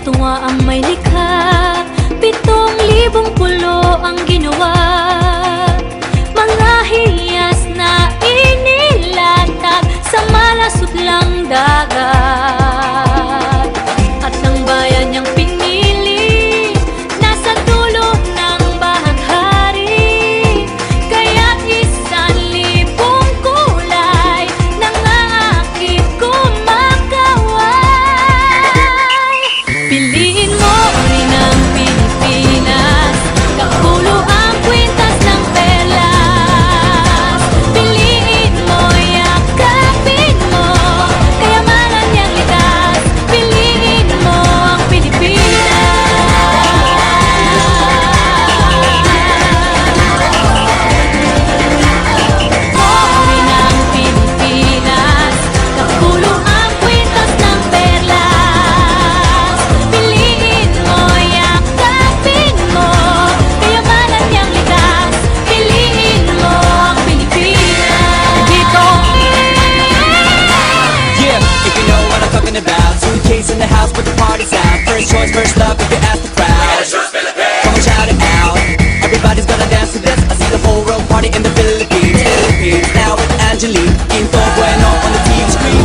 tuwa ang may likha, 7,000 pulo ang ginawa. Mga hiyas na inilatag sa malasot lang dagat. At ang bayan niyang pinili nasa dulo ng bahaghari. Kaya't 1,000 kulay nangangakit kumakaway. Piliin mo rin ang Pilipinas, kapulo ang kwintas ng perlas. Piliin mo, yakapin mo, kayamanan niyang likas. Piliin mo ang Pilipinas. Mo rin ang Pilipinas, kapulo ang kwintas ng perlas. Piliin mo, yakapin mo, kayamanan niyang likas. Piliin mo ang Pilipinas. Dito. Yeah, if you know what I'm talking about. Suitcase in the house, but the party's out. First choice, first love, if you ask the crowd. Come on, shout it out. Everybody's gonna dance to this. I see the whole world party in the Philippines. Now with Angelique, Info Bueno on the TV screen.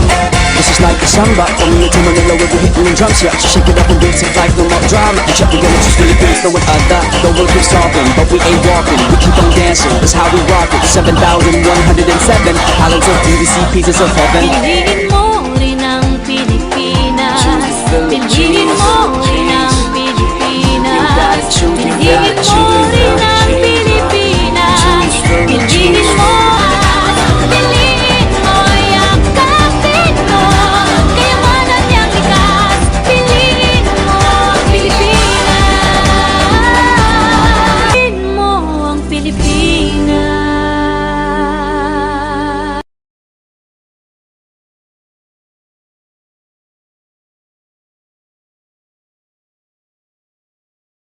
This is like a samba, from Manila to Manila where we're hitting the drums, yeah. So shake it up and dance it like no more drama. And check again, it's just Philippines, no one other. The world keeps talking, but we ain't walking. We keep on dancing, that's how we rock it. 7,107 islands of beauty, pieces of heaven. Piliin mo rin ang Pilipinas. Piliin mo rin ang Pilipinas. Piliin mo